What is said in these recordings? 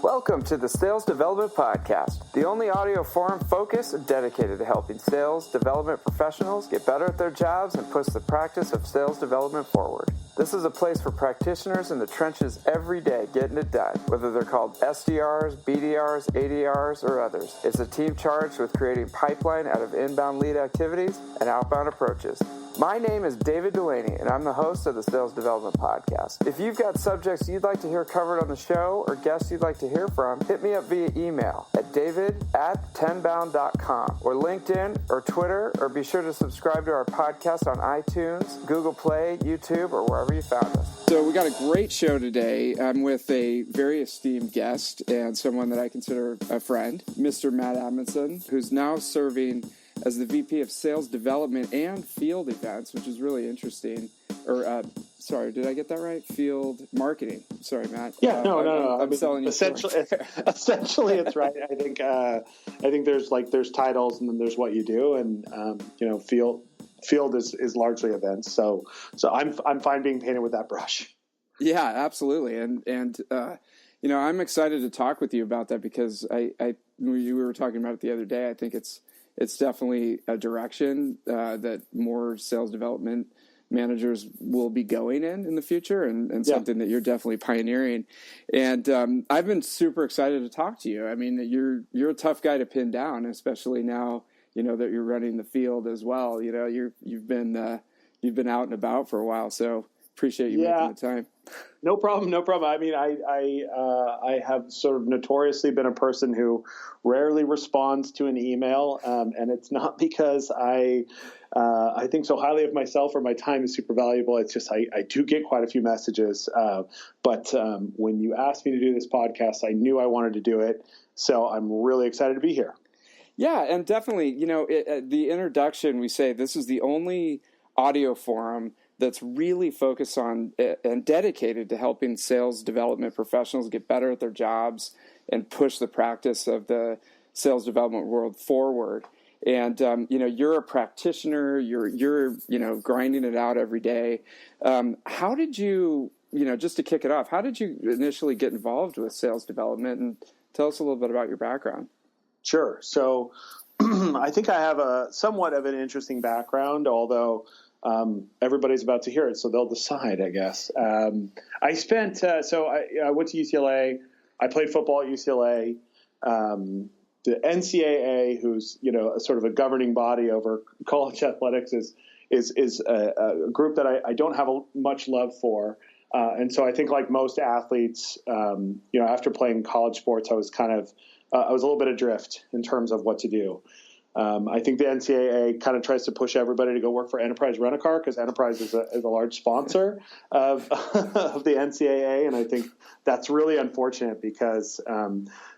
Welcome to the Sales Development Podcast, the only audio forum focused and dedicated to helping sales development professionals get better at their jobs and push the practice of sales development forward. This is a place for practitioners in the trenches every day getting it done, whether they're called SDRs, BDRs, ADRs, or others. It's a team charged with creating pipeline out of inbound lead activities and outbound approaches. My name is David Dulany, and I'm the host of the Sales Development Podcast. If you've got subjects you'd like to hear covered on the show or guests you'd like to hear from, hit me up via email at david@tenbound.com or LinkedIn or Twitter, or be sure to subscribe to our podcast on iTunes, Google Play, YouTube, or wherever you found us. So we got a great show today. I'm with a very esteemed guest and someone that I consider a friend, Mr. Matt Amundson, who's now serving as the VP of Sales Development and Field Events, which is really interesting. Sorry, did I get that right? Field Marketing. Sorry, Matt. Yeah, no. I'm selling you essentially, it's right. I think there's titles and then there's what you do, and field is largely events. So I'm fine being painted with that brush. Yeah, absolutely, and I'm excited to talk with you about that because we were talking about it the other day. I think it's definitely a direction that more sales development managers will be going in the future, and something that you're definitely pioneering. And I've been super excited to talk to you. I mean, you're a tough guy to pin down, especially now that you're running the field as well. You've been out and about for a while, so appreciate you making the time. No problem. I mean, I have sort of notoriously been a person who rarely responds to an email, and it's not because I think so highly of myself or my time is super valuable. It's just I do get quite a few messages, but when you asked me to do this podcast, I knew I wanted to do it, so I'm really excited to be here. Yeah, and definitely, the introduction, we say this is the only audio forum that's really focused on and dedicated to helping sales development professionals get better at their jobs and push the practice of the sales development world forward. And, you're a practitioner, you're grinding it out every day. How did you, just to kick it off, how did you initially get involved with sales development? And tell us a little bit about your background. Sure. So I think I have a somewhat of an interesting background, although everybody's about to hear it, so they'll decide, I guess. I went to UCLA. I played football at UCLA. The NCAA, who's sort of a governing body over college athletics, is a group that I don't have much love for, and so I think like most athletes, after playing college sports, I was a little bit adrift in terms of what to do. I think the NCAA kind of tries to push everybody to go work for Enterprise Rent-A-Car because Enterprise is a large sponsor of the NCAA, and I think that's really unfortunate because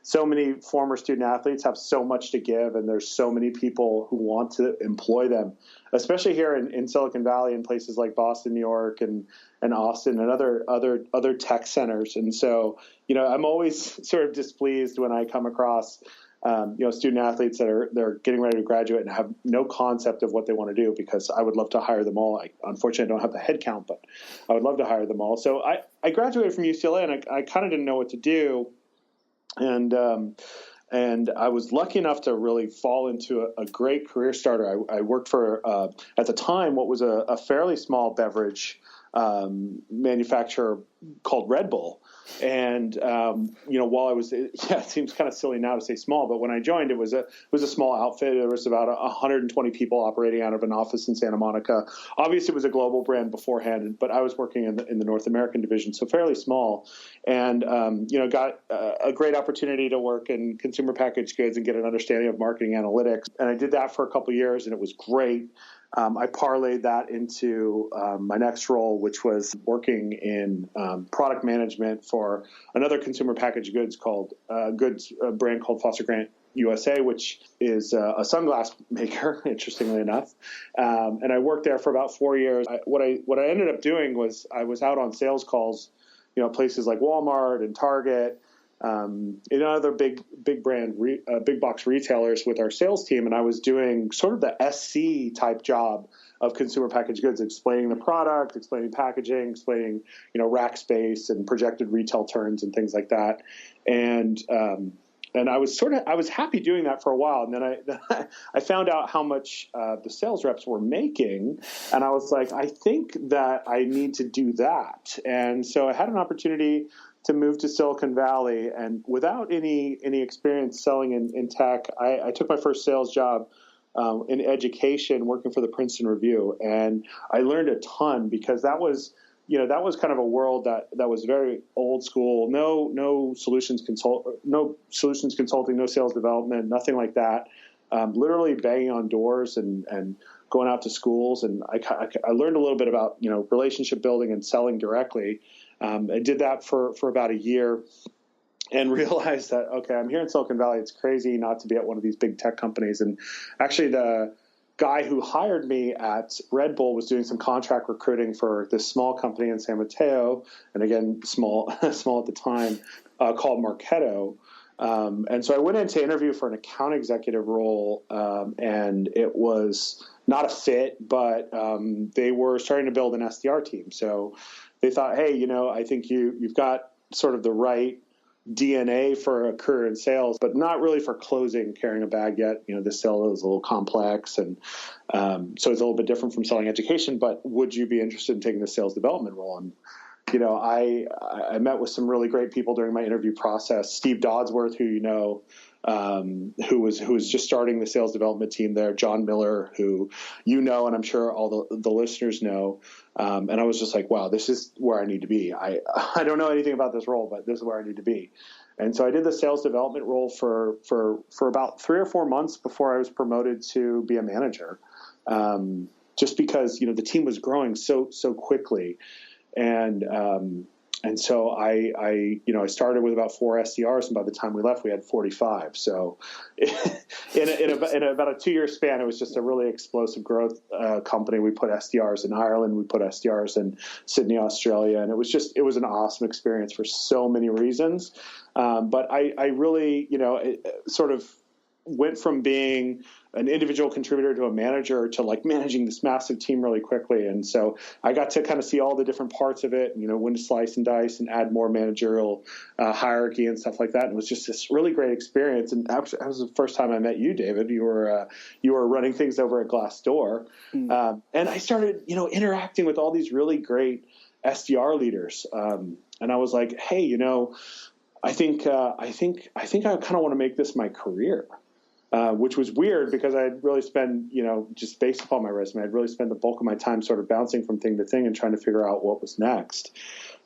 so many former student athletes have so much to give, and there's so many people who want to employ them, especially here in Silicon Valley and places like Boston, New York, and Austin and other tech centers. And so, I'm always sort of displeased when I come across student athletes they're getting ready to graduate and have no concept of what they want to do, because I would love to hire them all. I unfortunately don't have the head count, but I would love to hire them all. So I graduated from UCLA and I kind of didn't know what to do. And I was lucky enough to really fall into a great career starter. I worked for, at the time, what was a fairly small beverage manufacturer called Red Bull. And, while I was, it seems kind of silly now to say small, but when I joined, it was a small outfit. There was about 120 people operating out of an office in Santa Monica. Obviously, it was a global brand beforehand, but I was working in the North American division, so fairly small, and, got a great opportunity to work in consumer packaged goods and get an understanding of marketing analytics. And I did that for a couple of years, and it was great. I parlayed that into my next role, which was working in product management for another consumer packaged goods brand called Foster Grant USA, which is a sunglass maker, interestingly enough. And I worked there for about 4 years. What I ended up doing was I was out on sales calls, places like Walmart and Target, other big brand, big box retailers with our sales team. And I was doing sort of the SC type job of consumer packaged goods, explaining the product, explaining packaging, explaining, rack space and projected retail turns and things like that. And I was happy doing that for a while. And then I found out how much the sales reps were making. And I was like, I think that I need to do that. And so I had an opportunity to move to Silicon Valley, and without any experience selling in tech, I took my first sales job in education, working for the Princeton Review, and I learned a ton because that was kind of a world that was very old school. No solutions consulting, no sales development, nothing like that. Literally banging on doors and going out to schools, and I learned a little bit about relationship building and selling directly. I did that for about a year and realized that, okay, I'm here in Silicon Valley. It's crazy not to be at one of these big tech companies. And actually the guy who hired me at Red Bull was doing some contract recruiting for this small company in San Mateo. And again, small at the time, called Marketo. And so I went in to interview for an account executive role, and it was not a fit, but they were starting to build an SDR team. So they thought, hey, I think you've got sort of the right DNA for a career in sales, but not really for closing, carrying a bag yet. The sale is a little complex, and so it's a little bit different from selling education. But would you be interested in taking the sales development role? And I met with some really great people during my interview process. Steve Dodsworth, who who was just starting the sales development team there. John Miller, who and I'm sure all the listeners know. And I was just like, wow, this is where I need to be. I don't know anything about this role, but this is where I need to be. And so I did the sales development role for about 3 or 4 months before I was promoted to be a manager. Just because the team was growing so quickly. And so I started with about 4 SDRs, and by the time we left, we had 45. So in about a 2-year span, it was just a really explosive growth company. We put SDRs in Ireland, we put SDRs in Sydney, Australia, and it was an awesome experience for so many reasons. But I really, it sort of went from being an individual contributor to a manager to like managing this massive team really quickly. And so I got to kind of see all the different parts of it, when to slice and dice and add more managerial hierarchy and stuff like that. And it was just this really great experience. And actually, that was the first time I met you, David. You were running things over at Glassdoor. And I started, interacting with all these really great SDR leaders. And I was like, hey, I think I kind of want to make this my career. Which was weird because I'd really spend, just based upon my resume, I'd really spend the bulk of my time sort of bouncing from thing to thing and trying to figure out what was next.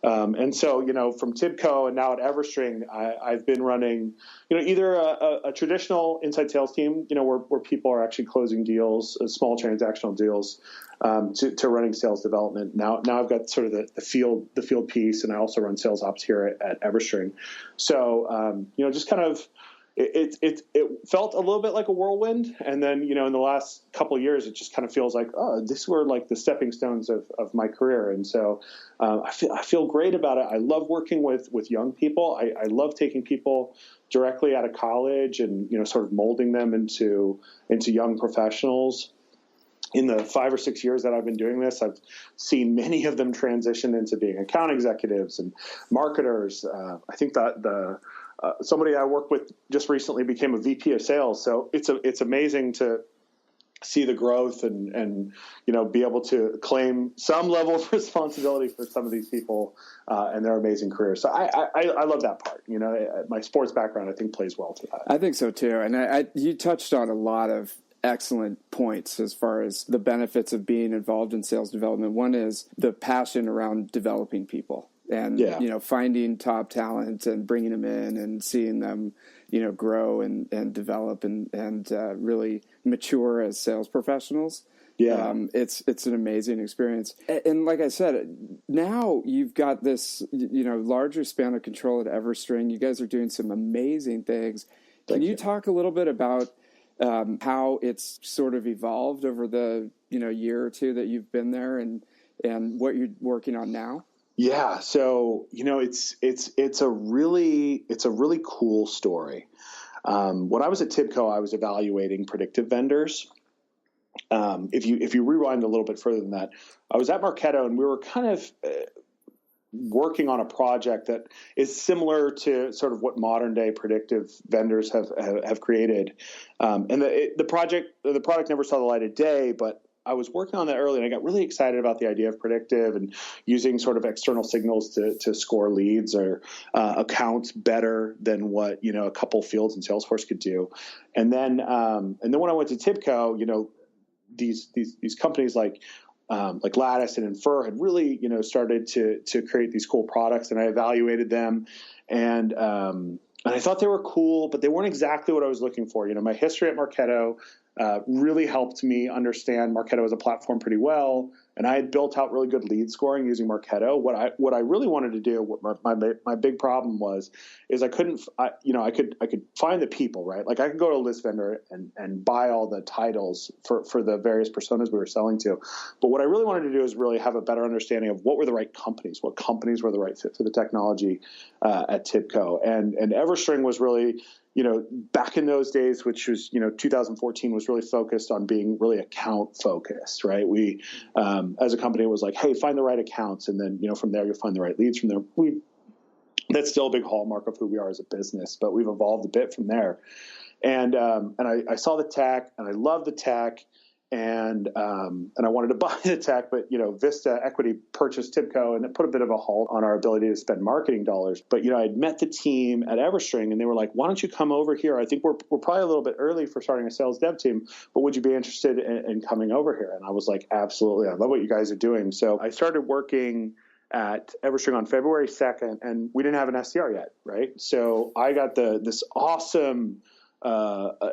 And so, from Tibco and now at EverString, I've been running, either a traditional inside sales team, where people are actually closing deals, small transactional deals, to running sales development. Now I've got sort of the field piece, and I also run sales ops here at EverString. So, just kind of, it felt a little bit like a whirlwind. And then, in the last couple of years, it just kind of feels like, oh, these were like the stepping stones of my career. And so I feel great about it. I love working with young people. I love taking people directly out of college and, sort of molding them into young professionals. In the 5 or 6 years that I've been doing this, I've seen many of them transition into being account executives and marketers. I think that somebody I worked with just recently became a VP of sales. So it's amazing to see the growth and be able to claim some level of responsibility for some of these people and their amazing careers. So I love that part. My sports background, I think, plays well to that. I think so too. And you touched on a lot of excellent points as far as the benefits of being involved in sales development. One is the passion around developing people. And, finding top talent and bringing them in and seeing them, grow and develop and really mature as sales professionals. Yeah. It's an amazing experience. And like I said, now you've got this, larger span of control at EverString. You guys are doing some amazing things. Can you talk a little bit about how it's sort of evolved over the, year or two that you've been there and what you're working on now? Yeah. So, it's a really cool story. When I was at Tibco, I was evaluating predictive vendors. if you rewind a little bit further than that, I was at Marketo, and we were kind of working on a project that is similar to sort of what modern day predictive vendors have created. And the product never saw the light of day, but I was working on that early, and I got really excited about the idea of predictive and using sort of external signals to score leads or accounts better than what, a couple fields in Salesforce could do. And then when I went to TIBCO, these companies like Lattice and Infer had really, started to create these cool products, and I evaluated them, and I thought they were cool, but they weren't exactly what I was looking for. My history at Marketo really helped me understand Marketo as a platform pretty well, and I had built out really good lead scoring using Marketo. What I really wanted to do, what my big problem was, is I could find the people, right? Like I could go to a list vendor and buy all the titles for the various personas we were selling to, but what I really wanted to do is really have a better understanding of what were the right companies, what companies were the right fit for the technology at TIBCO, and EverString was really, back in those days, which was, 2014, was really focused on being really account focused, right? We, as a company, was like, hey, find the right accounts. And then, from there, you'll find the right leads from there. That's still a big hallmark of who we are as a business, but we've evolved a bit from there. And I saw the tech, and I loved the tech. And I wanted to buy the tech, but Vista Equity purchased TIBCO, and it put a bit of a halt on our ability to spend marketing dollars. But I'd met the team at EverString, and they were like, "Why don't you come over here? I think we're probably a little bit early for starting a sales dev team, but would you be interested in coming over here?" And I was like, "Absolutely! I love what you guys are doing." So I started working at EverString on February 2nd, and we didn't have an SDR yet, right? So I got this awesome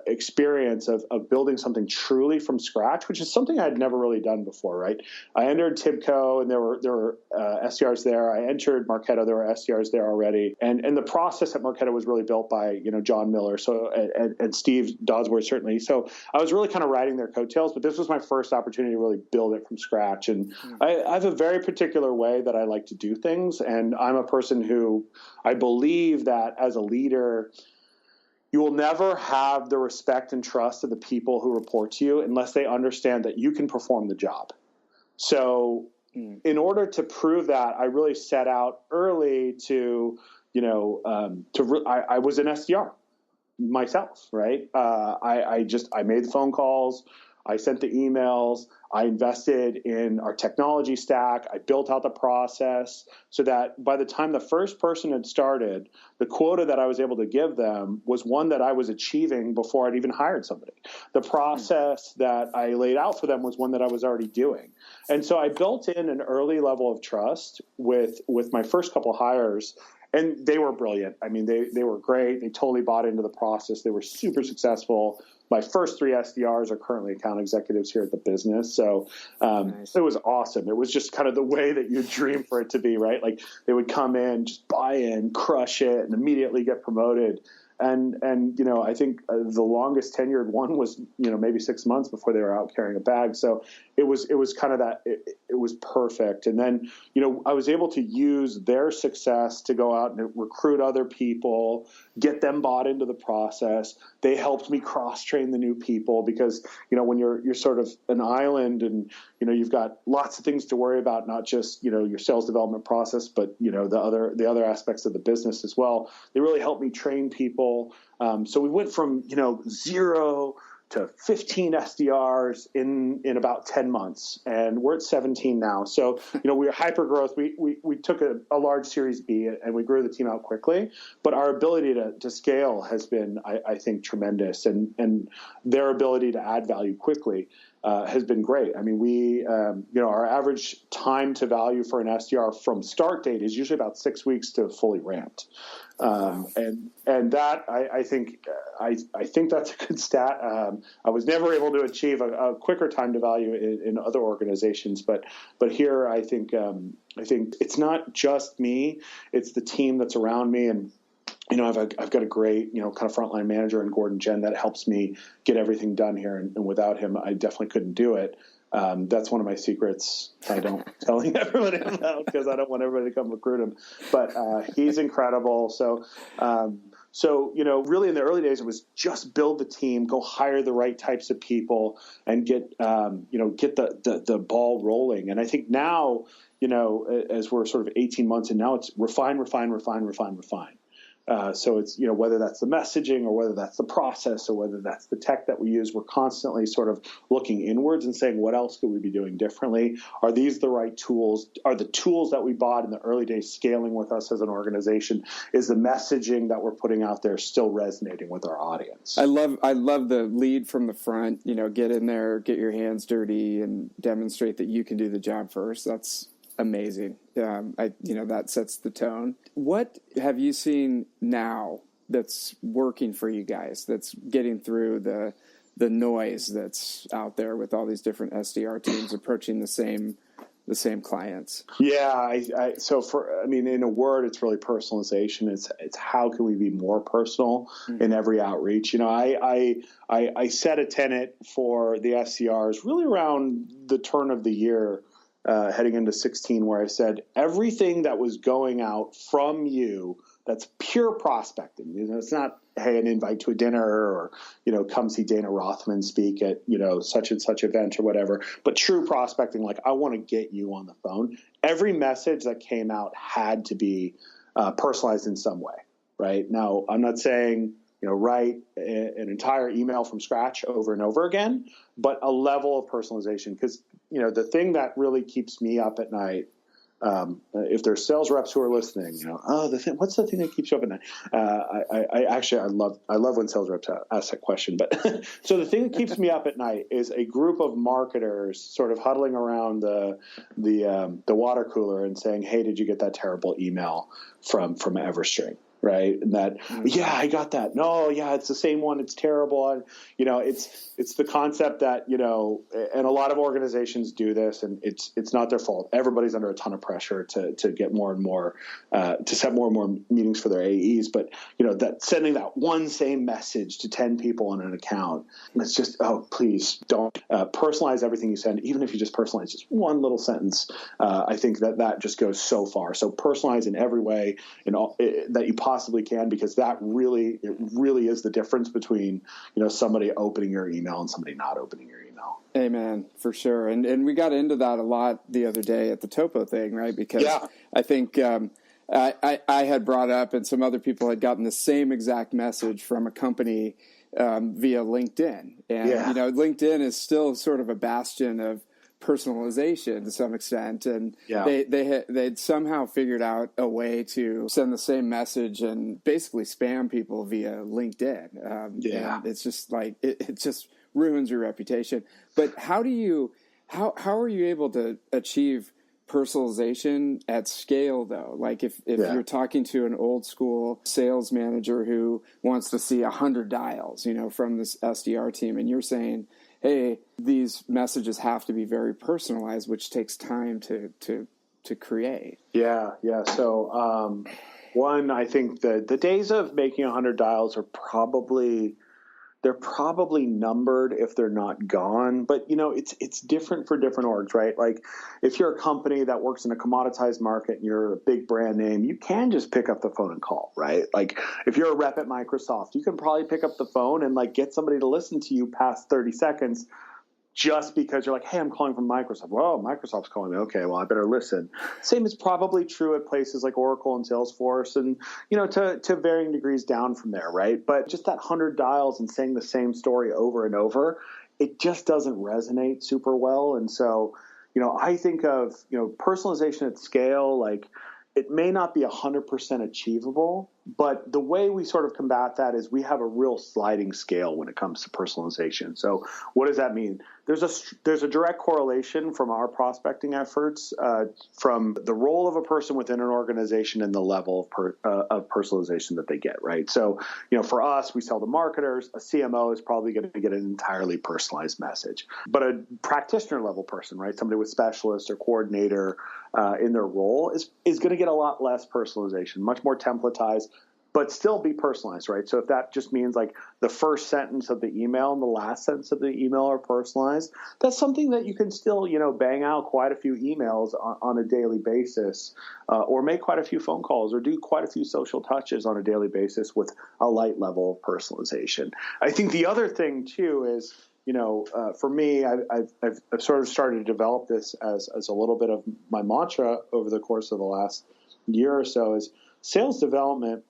experience of building something truly from scratch, which is something I had never really done before, right? I entered TIBCO, and there were SDRs there. I entered Marketo, there were SDRs there already, and the process at Marketo was really built by John Miller, and Steve Dodsworth certainly. So I was really kind of riding their coattails, but this was my first opportunity to really build it from scratch. And I have a very particular way that I like to do things, and I'm a person who I believe that as a leader, you will never have the respect and trust of the people who report to you unless they understand that you can perform the job. So in order to prove that, I really set out early to, I was an SDR myself, right? I made the phone calls. I sent the emails. I invested in our technology stack. I built out the process so that by the time the first person had started, the quota that I was able to give them was one that I was achieving before I'd even hired somebody. The process that I laid out for them was one that I was already doing. And so I built in an early level of trust with my first couple hires. And they were brilliant. I mean, they were great. They totally bought into the process. They were super successful. My first 3 SDRs are currently account executives here at the business. So nice. It was awesome. It was just kind of the way that you dream for it to be, right? Like they would come in, just buy in, crush it, and immediately get promoted. And I think the longest tenured one was, maybe 6 months before they were out carrying a bag. So it was kind of that, it was perfect. And then, I was able to use their success to go out and recruit other people, get them bought into the process. They helped me cross-train the new people because, when you're sort of an island and, you've got lots of things to worry about, not just, your sales development process, but, the other aspects of the business as well. They really helped me train people. So we went from, 0 to 15 SDRs in about 10 months, and we're at 17 now. So, we're hyper growth. We took a large Series B and we grew the team out quickly, but our ability to scale has been, I think, tremendous, and their ability to add value quickly has been great. I mean, our average time to value for an SDR from start date is usually about 6 weeks to fully ramped. And that I think that's a good stat. I was never able to achieve a quicker time to value in other organizations, but here I think it's not just me; it's the team that's around me, and I've got a great kind of frontline manager in Gordon Jen that helps me get everything done here, and without him, I definitely couldn't do it. That's one of my secrets. I don't telling everybody about because I don't want everybody to come recruit him. But he's incredible. So So, really in the early days, it was just build the team, go hire the right types of people, and get the ball rolling. And I think now, as we're sort of 18 months in now, it's refine. So it's, whether that's the messaging or whether that's the process or whether that's the tech that we use, we're constantly sort of looking inwards and saying, what else could we be doing differently? Are these the right tools? Are the tools that we bought in the early days scaling with us as an organization? Is the messaging that we're putting out there still resonating with our audience? I love the lead from the front, get in there, get your hands dirty and demonstrate that you can do the job first. That's amazing. That sets the tone. What have you seen now that's working for you guys, that's getting through the noise that's out there with all these different SDR teams approaching the same clients? Yeah. In a word, it's really personalization. It's how can we be more personal in every outreach? I set a tenet for the SDRs really around the turn of the year, heading into 16, where I said everything that was going out from you that's pure prospecting. It's not, hey, an invite to a dinner or, come see Dana Rothman speak at, such and such event or whatever, but true prospecting, like I want to get you on the phone. Every message that came out had to be personalized in some way, right? Now, I'm not saying, write an entire email from scratch over and over again, but a level of personalization. Because, the thing that really keeps me up at night, if there's sales reps who are listening, what's the thing that keeps you up at night? I love when sales reps ask that question. But so the thing that keeps me up at night is a group of marketers sort of huddling around the water cooler and saying, "Hey, did you get that terrible email from EverString?" Right. And that, yeah, I got that. No, yeah, it's the same one. It's terrible. And, it's the concept that, and a lot of organizations do this, and it's not their fault. Everybody's under a ton of pressure to get more and more, to set more and more meetings for their AEs. But, that sending that one same message to 10 people on an account, it's just, please don't personalize everything you send. Even if you just personalize just one little sentence, I think that just goes so far. So personalize in every way that you possibly can, because that really is the difference between, somebody opening your email and somebody not opening your email. Amen, for sure. And we got into that a lot the other day at the Topo thing, right? Because I think I had brought up, and some other people had gotten the same exact message from a company via LinkedIn. And, LinkedIn is still sort of a bastion of personalization to some extent, and they'd somehow figured out a way to send the same message and basically spam people via LinkedIn. And it's just like it just ruins your reputation. But how are you able to achieve personalization at scale, though? Like if you're talking to an old school sales manager who wants to see 100 dials, from this SDR team, and you're saying, hey, these messages have to be very personalized, which takes time to create. Yeah. So, one, I think the days of making 100 dials are probably numbered if they're not gone. But, it's different for different orgs, right? Like if you're a company that works in a commoditized market and you're a big brand name, you can just pick up the phone and call, right? Like if you're a rep at Microsoft, you can probably pick up the phone and like get somebody to listen to you past 30 seconds just because you're like, hey, I'm calling from Microsoft. Well, Microsoft's calling me. Okay, well, I better listen. Same is probably true at places like Oracle and Salesforce and, to varying degrees down from there, right? But just that 100 dials and saying the same story over and over, it just doesn't resonate super well. And so, I think of, personalization at scale, like it may not be 100% achievable, but the way we sort of combat that is we have a real sliding scale when it comes to personalization. So what does that mean? There's a direct correlation from our prospecting efforts from the role of a person within an organization and the level of personalization that they get, right? So, for us, we sell to marketers. A CMO is probably going to get an entirely personalized message. But a practitioner level person, right, somebody with specialist or coordinator in their role is going to get a lot less personalization, much more templatized, but still be personalized, right? So if that just means like the first sentence of the email and the last sentence of the email are personalized, that's something that you can still, bang out quite a few emails on a daily basis, or make quite a few phone calls, or do quite a few social touches on a daily basis with a light level of personalization. I think the other thing too is, for me, I've sort of started to develop this as a little bit of my mantra over the course of the last year or so, is sales development,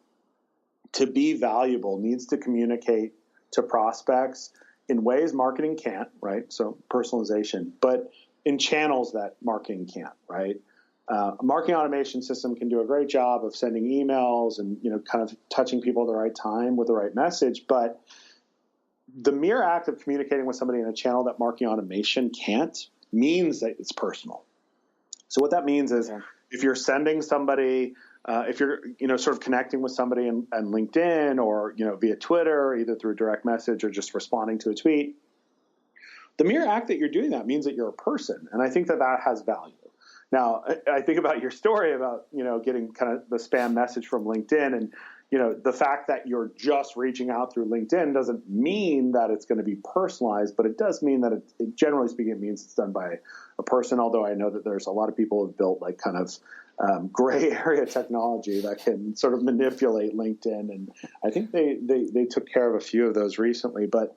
to be valuable, needs to communicate to prospects in ways marketing can't, right? So personalization, but in channels that marketing can't, right? A marketing automation system can do a great job of sending emails and, kind of touching people at the right time with the right message, but the mere act of communicating with somebody in a channel that marketing automation can't means that it's personal. So what that means is, if you're sending somebody, if you're, sort of connecting with somebody on LinkedIn or, via Twitter, either through a direct message or just responding to a tweet, the mere act that you're doing that means that you're a person. And I think that has value. Now, I think about your story about, getting kind of the spam message from LinkedIn, and, the fact that you're just reaching out through LinkedIn doesn't mean that it's going to be personalized, but it does mean that it generally speaking, it means it's done by a person. Although I know that there's a lot of people who have built like kind of gray area technology that can sort of manipulate LinkedIn. And I think they took care of a few of those recently, but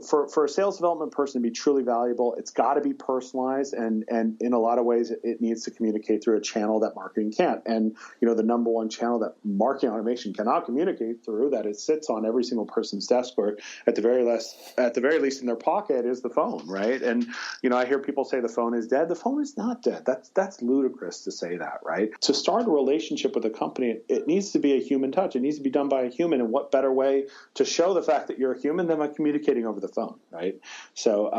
for a sales development person to be truly valuable, it's got to be personalized, and in a lot of ways, it needs to communicate through a channel that marketing can't. And the number one channel that marketing automation cannot communicate through, that it sits on every single person's desk, or at the very least in their pocket, is the phone, right? And I hear people say the phone is dead. The phone is not dead. That's ludicrous to say that, right? To start a relationship with a company, it needs to be a human touch. It needs to be done by a human. And what better way to show the fact that you're a human than by communicating over the phone, right? So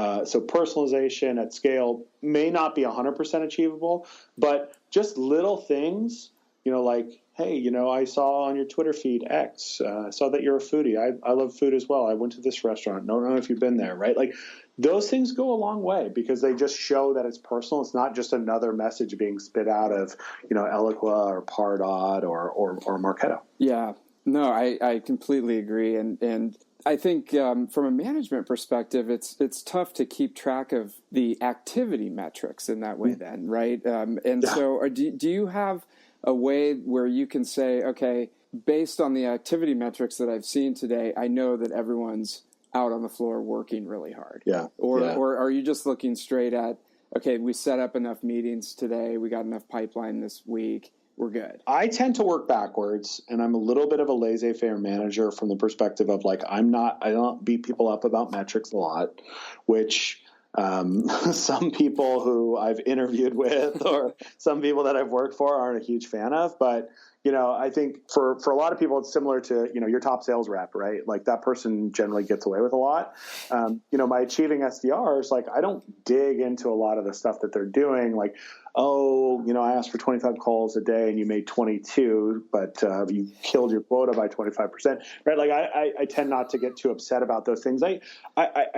personalization at scale may not be 100% achievable, but just little things, like, hey, I saw on your Twitter feed X, I saw that you're a foodie. I love food as well. I went to this restaurant. Don't know if you've been there, right? Like, those things go a long way because they just show that it's personal. It's not just another message being spit out of, Eloqua or Pardot or Marketo. Yeah, no, I completely agree. And I think from a management perspective, it's tough to keep track of the activity metrics in that way then, right? So do you have a way where you can say, okay, based on the activity metrics that I've seen today, I know that everyone's out on the floor working really hard? Or are you just looking straight at, okay, we set up enough meetings today, we got enough pipeline this week, we're good? I tend to work backwards, and I'm a little bit of a laissez-faire manager from the perspective of like, I don't beat people up about metrics a lot, which some people who I've interviewed with or some people that I've worked for aren't a huge fan of. But I think for a lot of people, it's similar to, your top sales rep, right? Like, that person generally gets away with a lot. My achieving SDRs, like, I don't dig into a lot of the stuff that they're doing. Like, I asked for 25 calls a day and you made 22, but you killed your quota by 25%, right? Like, I tend not to get too upset about those things. I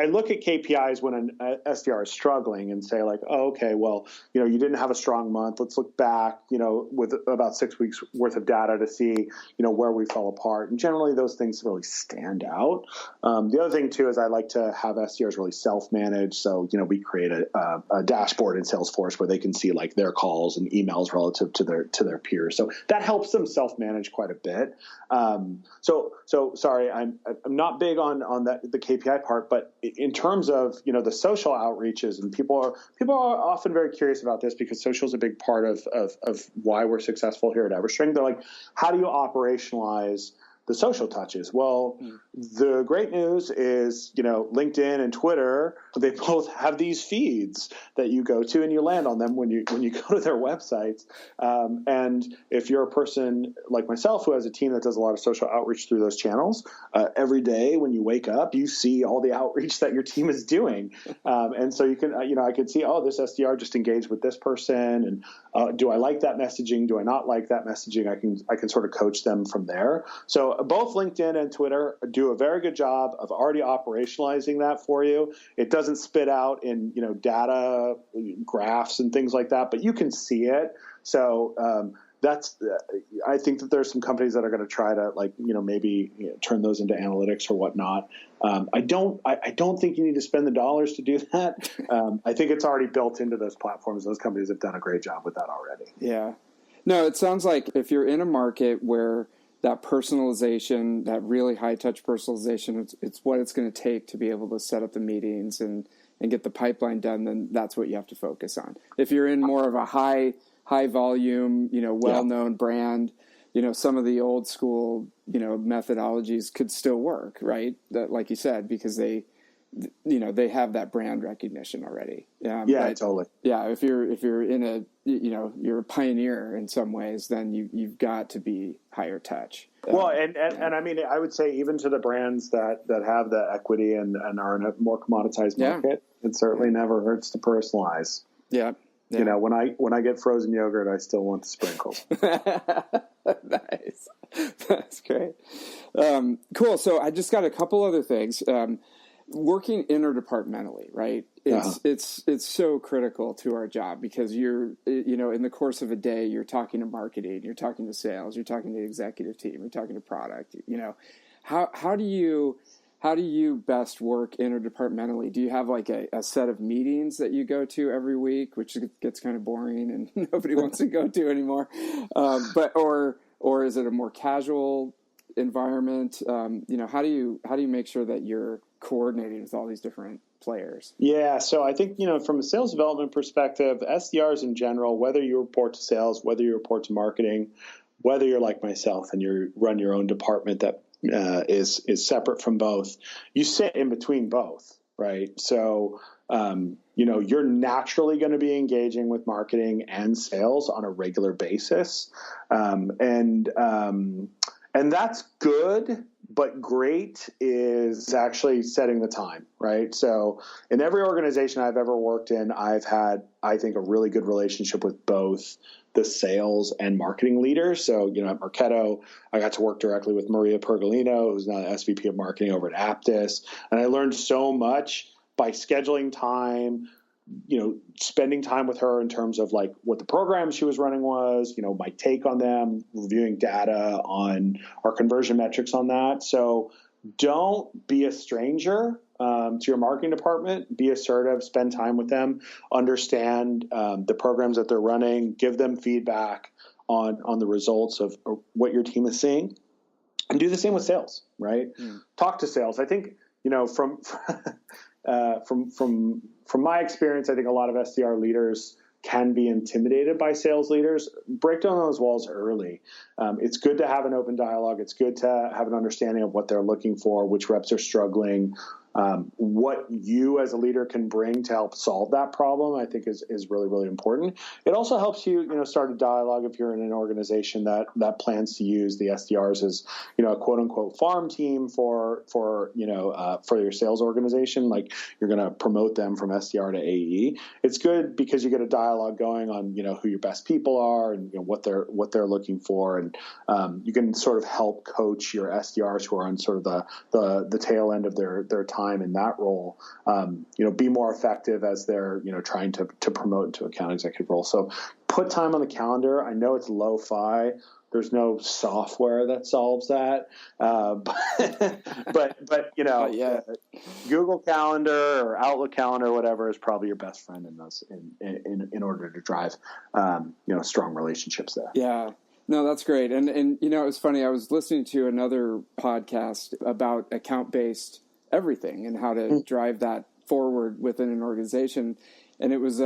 look at KPIs when an SDR is struggling and say like, oh, okay, well, you didn't have a strong month. Let's look back, with about 6 weeks worth of data to see, where we fell apart. And generally those things really stand out. The other thing too is I like to have SDRs really self-manage. So, we create a dashboard in Salesforce where they can see like their calls and emails relative to their peers. So that helps them self-manage quite a bit. So sorry, I'm not big on the KPI part, but in terms of, the social outreaches, and people are often very curious about this because social is a big part of why we're successful here at EverString. They're like, how do you operationalize the social touches? Well, the great news is, LinkedIn and Twitter, they both have these feeds that you go to and you land on them when you go to their websites. And if you're a person like myself who has a team that does a lot of social outreach through those channels, every day when you wake up, you see all the outreach that your team is doing. And so you can, I can see, this SDR just engaged with this person. And do I like that messaging? Do I not like that messaging? I can sort of coach them from there. So both LinkedIn and Twitter do a very good job of already operationalizing that for you. It doesn't spit out in, data graphs and things like that, but you can see it. So, I think that there's some companies that are going to try to maybe turn those into analytics or whatnot. I don't think you need to spend the dollars to do that. I think it's already built into those platforms. Those companies have done a great job with that already. Yeah. No, it sounds like if you're in a market where that personalization, that really high touch personalization, it's what it's going to take to be able to set up the meetings and get the pipeline done, then that's what you have to focus on. If you're in more of a high volume, well-known brand, some of the old school, methodologies could still work, right? That, like you said, because they have that brand recognition already. Totally. Yeah. If you're in a, you're a pioneer in some ways, then you've got to be higher touch. Well, and I mean, I would say even to the brands that have the equity and are in a more commoditized market, it certainly never hurts to personalize. Yeah. Yeah. When I get frozen yogurt, I still want the sprinkles. Nice. That's great. Cool. So I just got a couple other things. Working interdepartmentally, right? It's so critical to our job because you're, in the course of a day, you're talking to marketing, you're talking to sales, you're talking to the executive team, you're talking to product. How do you best work interdepartmentally? Do you have like a set of meetings that you go to every week, which gets kind of boring and nobody wants to go to anymore? Or is it a more casual environment? How do you make sure that you're coordinating with all these different players? Yeah. So I think, from a sales development perspective, SDRs in general, whether you report to sales, whether you report to marketing, whether you're like myself and you run your own department that is separate from both, you sit in between both, right? So, you're naturally going to be engaging with marketing and sales on a regular basis. And that's good, but great is actually setting the time, right? So in every organization I've ever worked in, I've had, I think, a really good relationship with both the sales and marketing leaders. So, at Marketo, I got to work directly with Maria Pergolino, who's now the SVP of marketing over at Aptus. And I learned so much by scheduling time, spending time with her in terms of like what the program she was running was, my take on them, reviewing data on our conversion metrics on that. So don't be a stranger to your marketing department. Be assertive, spend time with them, understand the programs that they're running, give them feedback on the results of what your team is seeing, and do the same with sales, right? Talk to sales. I think, from my experience, I think a lot of SDR leaders can be intimidated by sales leaders. Break down those walls early. It's good to have an open dialogue. It's good to have an understanding of what they're looking for, which reps are struggling, what you as a leader can bring to help solve that problem, I think is really, really important. It also helps you, start a dialogue if you're in an organization that plans to use the SDRs as, a quote unquote farm team for your sales organization. Like you're going to promote them from SDR to AE. It's good because you get a dialogue going on, who your best people are and what they're looking for. And you can sort of help coach your SDRs who are on sort of the tail end of their time in that role, be more effective as they're, trying to promote into account executive role. So put time on the calendar. I know it's lo-fi. There's no software that solves that. But Google Calendar or Outlook Calendar, or whatever, is probably your best friend in those in order to drive, strong relationships there. Yeah. No, that's great. And it was funny. I was listening to another podcast about account-based everything and how to drive that forward within an organization. And it was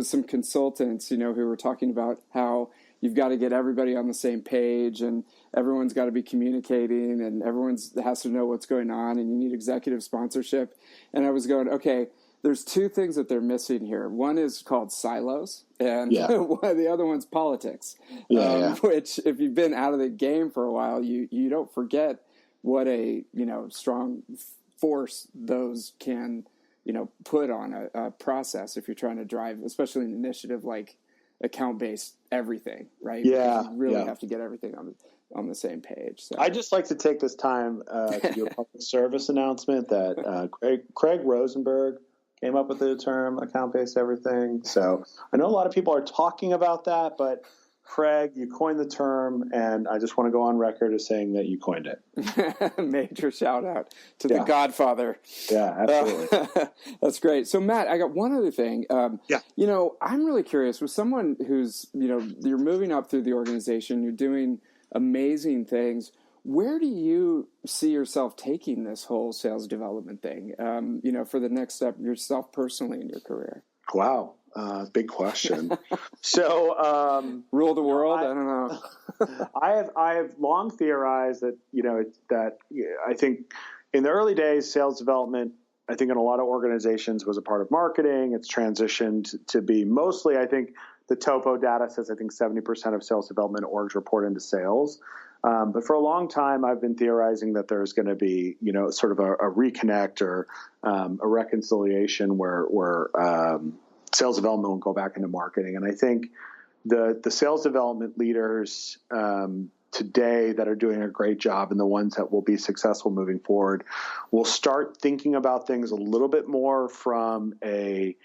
some consultants, who were talking about how you've got to get everybody on the same page and everyone's got to be communicating and everyone has to know what's going on and you need executive sponsorship. And I was going, okay, there's two things that they're missing here. One is called silos and the other one's politics, which if you've been out of the game for a while, you don't forget what a, strong force those can, put on a process if you're trying to drive, especially an initiative like account-based everything, right? Yeah. You really have to get everything on the same page. So I just like to take this time to do a public service announcement that Craig Rosenberg came up with the term account-based everything. So I know a lot of people are talking about that, but Craig, you coined the term, and I just want to go on record as saying that you coined it. Major shout out to the Godfather. Yeah, absolutely. That's great. So, Matt, I got one other thing. You know, I'm really curious with someone who's, you know, you're moving up through the organization, you're doing amazing things. Where do you see yourself taking this whole sales development thing, you know, for the next step yourself personally in your career? Wow. Big question. So, rule the world? I don't know. I have long theorized that, you know, I think in the early days, sales development, I think in a lot of organizations was a part of marketing. It's transitioned to be mostly, I think the Topo data says, I think 70% of sales development orgs report into sales. But for a long time, I've been theorizing that there's going to be, you know, sort of a reconnect or a reconciliation where sales development will go back into marketing. And I think the sales development leaders today that are doing a great job and the ones that will be successful moving forward will start thinking about things a little bit more from a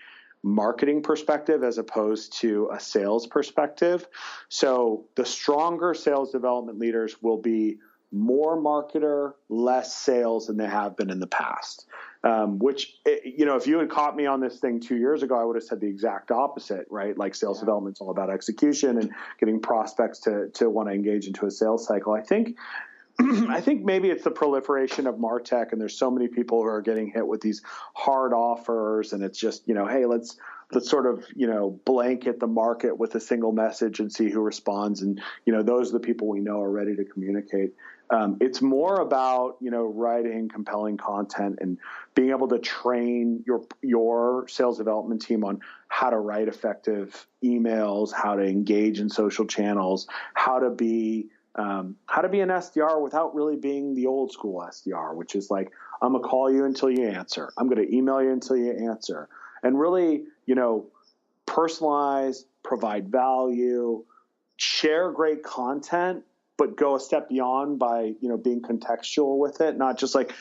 marketing perspective as opposed to a sales perspective. So the stronger sales development leaders will be more marketer, less sales than they have been in the past. Which, you know, if you had caught me on this thing 2 years ago, I would have said the exact opposite, right? Like sales development's all about execution and getting prospects to want to engage into a sales cycle. I think maybe it's the proliferation of MarTech, and there's so many people who are getting hit with these hard offers, and it's just, you know, hey, let's sort of, you know, blanket the market with a single message and see who responds. And, you know, those are the people we know are ready to communicate. It's more about, you know, writing compelling content and being able to train your sales development team on how to write effective emails, how to engage in social channels, how to be an SDR without really being the old school SDR, which is like, I'm going to call you until you answer. I'm going to email you until you answer. And really, you know, personalize, provide value, share great content, but go a step beyond by, you know, being contextual with it. Not just like,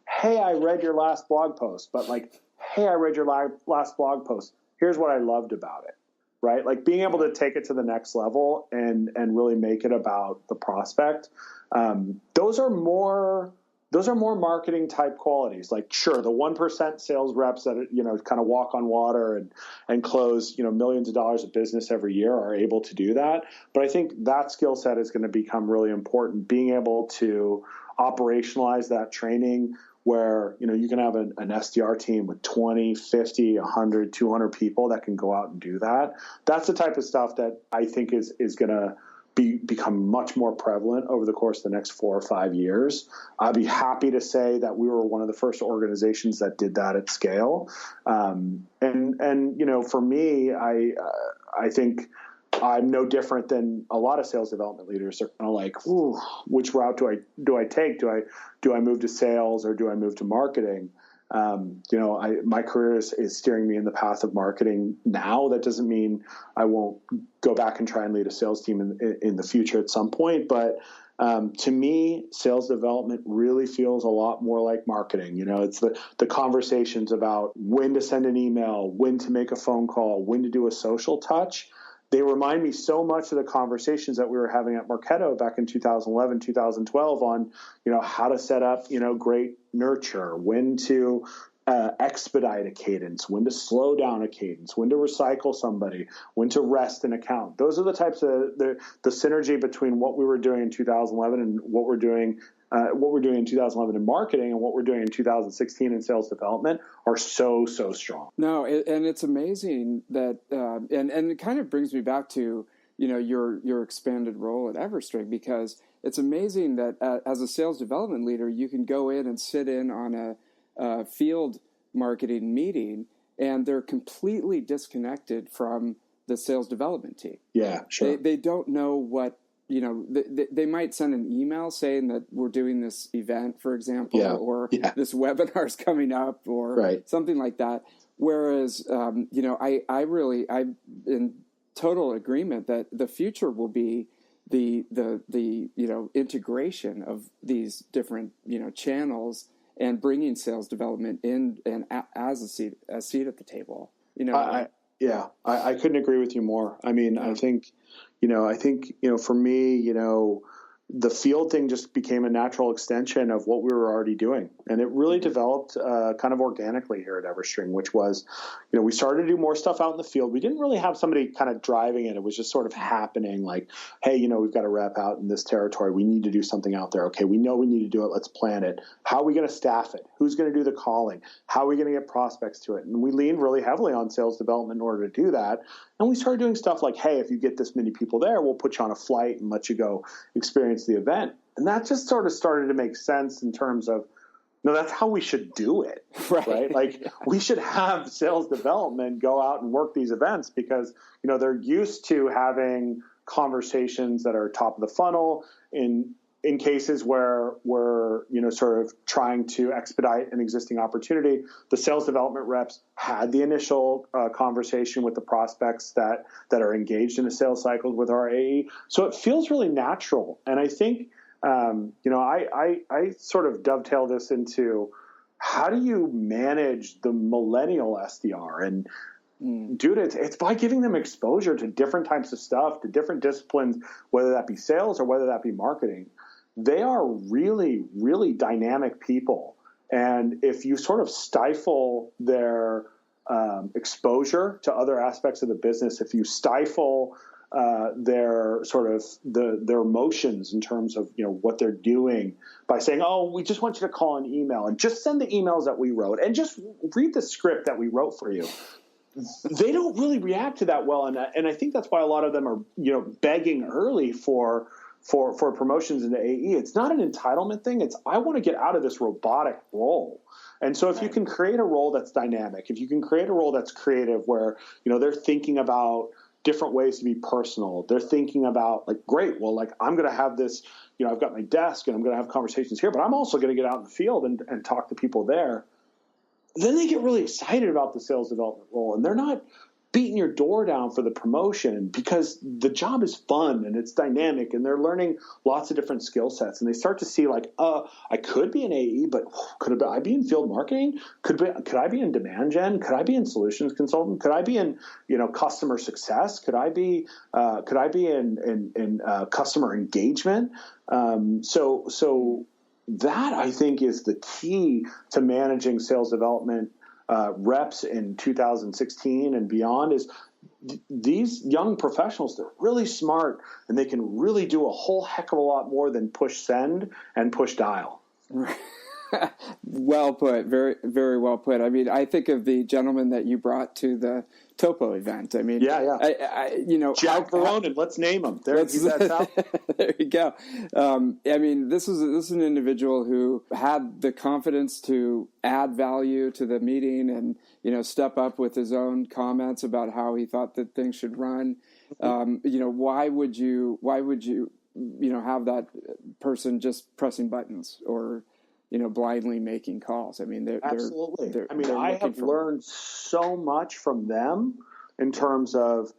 hey, I read your last blog post, but like, hey, I read your last blog post. Here's what I loved about it. Right? Like being able to take it to the next level and really make it about the prospect. Those are more marketing type qualities. Like, sure, the 1% sales reps that, you know, kind of walk on water and close, you know, millions of dollars of business every year are able to do that. But I think that skill set is going to become really important. Being able to operationalize that training where, you know, you can have an SDR team with 20, 50, 100, 200 people that can go out and do that. That's the type of stuff that I think is going to become much more prevalent over the course of the next 4 or 5 years. I'd be happy to say that we were one of the first organizations that did that at scale. And you know, for me, I think I'm no different than a lot of sales development leaders. They're kind of like, ooh, which route do I take? Do I move to sales or do I move to marketing? You know, my career is steering me in the path of marketing now. That doesn't mean I won't go back and try and lead a sales team in the future at some point. But to me, sales development really feels a lot more like marketing. You know, it's the conversations about when to send an email, when to make a phone call, when to do a social touch. They remind me so much of the conversations that we were having at Marketo back in 2011, 2012 on, you know, how to set up, you know, great nurture, when to expedite a cadence, when to slow down a cadence, when to recycle somebody, when to rest an account. Those are the types of the synergy between what we were doing in 2011 and what we're doing in 2011 in marketing and what we're doing in 2016 in sales development are so strong. No, and it's amazing that, and it kind of brings me back to, you know, your expanded role at EverString, because it's amazing that as a sales development leader, you can go in and sit in on a field marketing meeting, and they're completely disconnected from the sales development team. Yeah, sure. They don't know what, you know, they might send an email saying that we're doing this event, for example, or this webinar is coming up, or something like that. Whereas, you know, I'm in total agreement that the future will be the you know, integration of these different, you know, channels and bringing sales development in and as a seat at the table. You know, Yeah, I couldn't agree with you more. I mean, I think, for me, the field thing just became a natural extension of what we were already doing. And it really developed kind of organically here at EverString, which was, we started to do more stuff out in the field. We didn't really have somebody kind of driving it. It was just sort of happening like, hey, we've got a rep out in this territory. We need to do something out there. Okay, we know we need to do it. Let's plan it. How are we going to staff it? Who's going to do the calling? How are we going to get prospects to it? And we leaned really heavily on sales development in order to do that. And we started doing stuff like, hey, if you get this many people there, we'll put you on a flight and let you go experience the event. And that just sort of started to make sense in terms of, no, that's how we should do it, right? Like we should have sales development go out and work these events because, they're used to having conversations that are top of the funnel in cases where we're, sort of trying to expedite an existing opportunity. The sales development reps had the initial conversation with the prospects that are engaged in a sales cycle with our AE. So it feels really natural. And I think, I sort of dovetail this into how do you manage the millennial SDR? And dude, it's by giving them exposure to different types of stuff, to different disciplines, whether that be sales or whether that be marketing. They are really, really dynamic people. And if you sort of stifle their exposure to other aspects of the business, if you stifle their sort of their emotions in terms of what they're doing by saying, oh, we just want you to call an email and just send the emails that we wrote and just read the script that we wrote for you. They don't really react to that well, and I think that's why a lot of them are begging early for promotions into AE. It's not an entitlement thing. It's I want to get out of this robotic role. And so if you can create a role that's dynamic, if you can create a role that's creative where they're thinking about different ways to be personal, they're thinking about like, great, well, like I'm going to have this, I've got my desk and I'm going to have conversations here, but I'm also going to get out in the field and talk to people there. Then they get really excited about the sales development role, and they're not beating your door down for the promotion because the job is fun and it's dynamic and they're learning lots of different skill sets. And they start to see like, I could be an AE, but could I be in field marketing? Could I be in demand gen? Could I be in solutions consultant? Could I be in, customer success? Could I be in customer engagement? So that I think is the key to managing sales development reps in 2016 and beyond is these young professionals, they're really smart and they can really do a whole heck of a lot more than push send and push dial. Well put. Very, very well put. I mean, I think of the gentleman that you brought to the Topo event. I mean, yeah. Jack Veronin, let's name him. There you go. I mean, this is an individual who had the confidence to add value to the meeting and, step up with his own comments about how he thought that things should run. Why would you have that person just pressing buttons or, blindly making calls? I mean, absolutely. I have learned so much from them in terms of,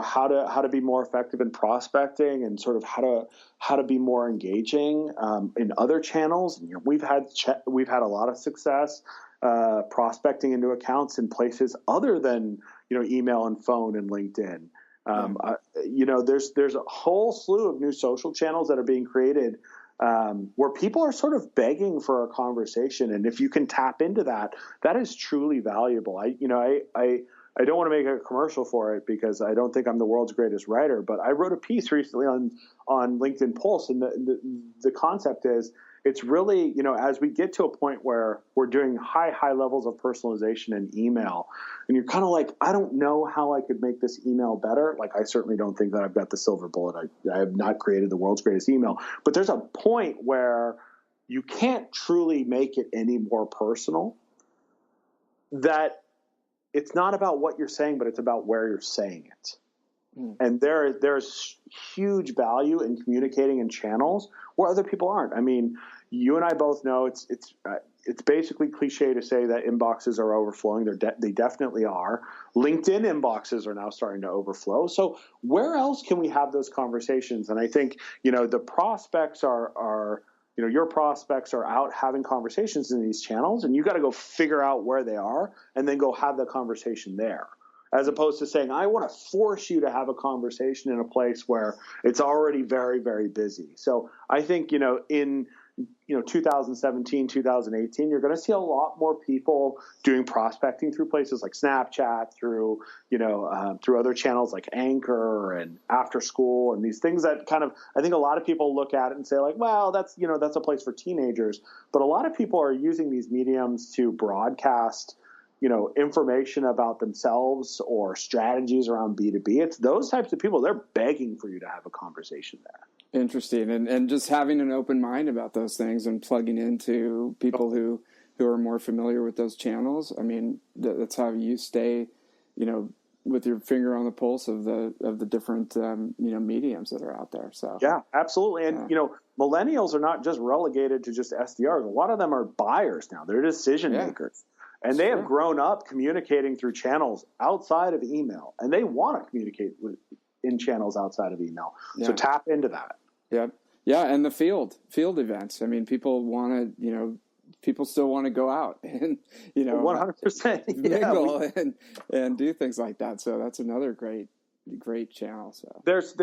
how to be more effective in prospecting and sort of how to be more engaging in other channels. We've had a lot of success prospecting into accounts in places other than email and phone and LinkedIn. There's a whole slew of new social channels that are being created where people are sort of begging for a conversation. And if you can tap into that, that is truly valuable. I don't want to make a commercial for it because I don't think I'm the world's greatest writer, but I wrote a piece recently on LinkedIn Pulse. And the concept is it's really, as we get to a point where we're doing high levels of personalization in email, and you're kind of like, I don't know how I could make this email better. Like, I certainly don't think that I've got the silver bullet. I have not created the world's greatest email. But there's a point where you can't truly make it any more personal, that it's not about what you're saying, but it's about where you're saying it. And there's huge value in communicating in channels where other people aren't. I mean, you and I both know it's basically cliche to say that inboxes are overflowing. They definitely are. LinkedIn inboxes are now starting to overflow. So where else can we have those conversations? And I think, the prospects are your prospects are out having conversations in these channels, and you got to go figure out where they are and then go have the conversation there. as opposed to saying, I want to force you to have a conversation in a place where it's already very, very busy. So I think, in 2017, 2018, you're going to see a lot more people doing prospecting through places like Snapchat, through other channels like Anchor and After School, and these things that kind of, I think a lot of people look at it and say like, well, that's a place for teenagers. But a lot of people are using these mediums to broadcast, information about themselves or strategies around B2B. It's those types of people. They're begging for you to have a conversation there. Interesting. And just having an open mind about those things and plugging into people who are more familiar with those channels. I mean, that's how you stay, with your finger on the pulse of the different, mediums that are out there. So yeah, absolutely. And, millennials are not just relegated to just SDRs. A lot of them are buyers now. They're decision makers. And they have grown up communicating through channels outside of email, and they want to communicate in channels outside of email. Yeah. So tap into that. Yep. Yeah. And the field events. I mean, people want to, people still want to go out and, 100%. mingle and do things like that. So that's another great channel. So there's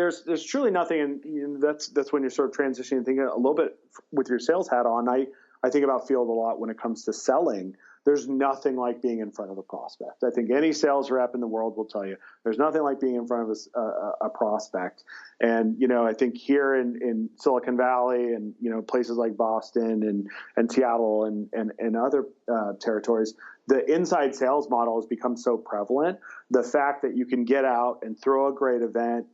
truly nothing. And that's when you're sort of transitioning and thinking a little bit with your sales hat on. I think about field a lot when it comes to selling. There's nothing like being in front of a prospect. I think any sales rep in the world will tell you there's nothing like being in front of a prospect. And, I think here in Silicon Valley and, places like Boston and Seattle and other territories, the inside sales model has become so prevalent. The fact that you can get out and throw a great event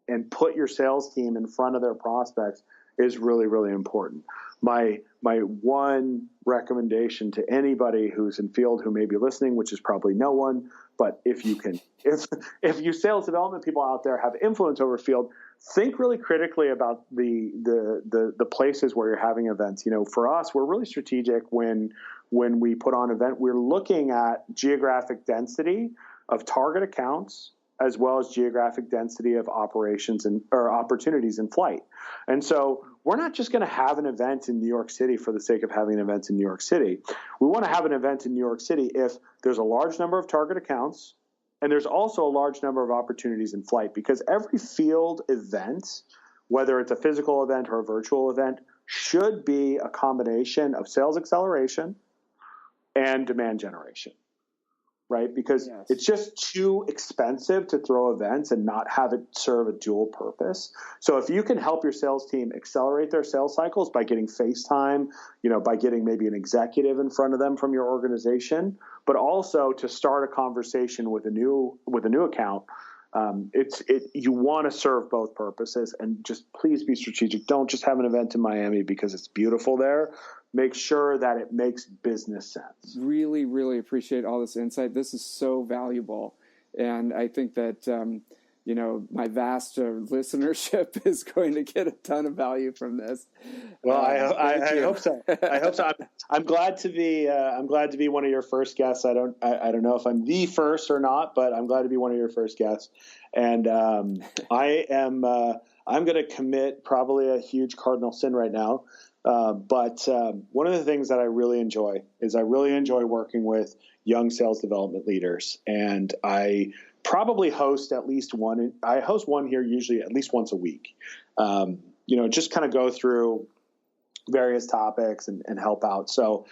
and put your sales team in front of their prospects is really, really important. My one recommendation to anybody who's in field who may be listening, which is probably no one, but if you sales development people out there have influence over field, think really critically about the places where you're having events. For us, we're really strategic when we put on an event. We're looking at geographic density of target accounts, as well as geographic density of operations or opportunities in flight. And so we're not just going to have an event in New York City for the sake of having an event in New York City. We want to have an event in New York City if there's a large number of target accounts and there's also a large number of opportunities in flight, because every field event, whether it's a physical event or a virtual event, should be a combination of sales acceleration and demand generation. Right? Because it's just too expensive to throw events and not have it serve a dual purpose. So if you can help your sales team accelerate their sales cycles by getting FaceTime, by getting maybe an executive in front of them from your organization, but also to start a conversation with a new account, you want to serve both purposes. And just please be strategic. Don't just have an event in Miami because it's beautiful there. Make sure that it makes business sense. Really, really appreciate all this insight. This is so valuable. And I think that, my vast listenership is going to get a ton of value from this. Well, I hope so. I hope so. I'm glad to be one of your first guests. I don't know if I'm the first or not, but I'm glad to be one of your first guests. And I'm going to commit probably a huge cardinal sin right now. But one of the things that I really enjoy is working with young sales development leaders. And I probably host at least one. I host one here usually at least once a week. Just kind of go through various topics and help out. So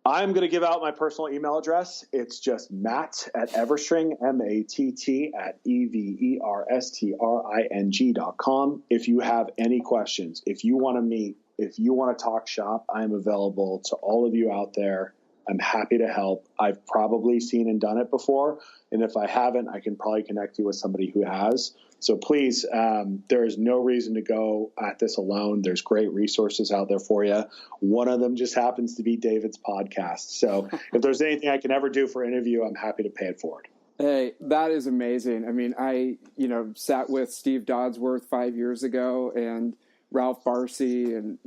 I'm going to give out my personal email address. It's just Matt at EverString, MATT at EverString.com. If you have any questions, if you want to meet, if you want to talk shop, I'm available to all of you out there. I'm happy to help. I've probably seen and done it before. And if I haven't, I can probably connect you with somebody who has. So please, there is no reason to go at this alone. There's great resources out there for you. One of them just happens to be David's podcast. So if there's anything I can ever do for an interview, I'm happy to pay it forward. Hey, that is amazing. I mean, I sat with Steve Dodsworth 5 years ago and Ralph Barcy, and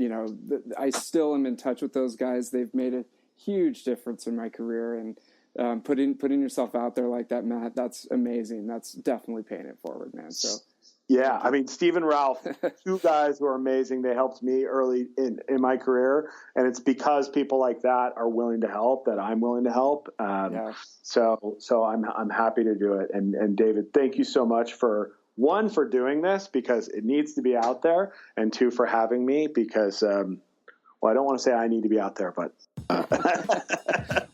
I still am in touch with those guys. They've made a huge difference in my career, and putting yourself out there like that, Matt, that's amazing. That's definitely paying it forward, man. So Yeah, I mean, Steve and Ralph, two guys who are amazing. They helped me early in my career, and it's because people like that are willing to help that I'm willing to help. So I'm happy to do it. And David, thank you so much for doing this, because it needs to be out there, and two, for having me, because well, I don't want to say I need to be out there, but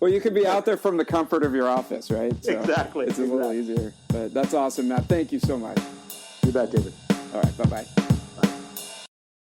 well, you could be out there from the comfort of your office, right? So exactly. It's a little easier. But that's awesome, Matt. Thank you so much. You bet, David. All right. Bye-bye.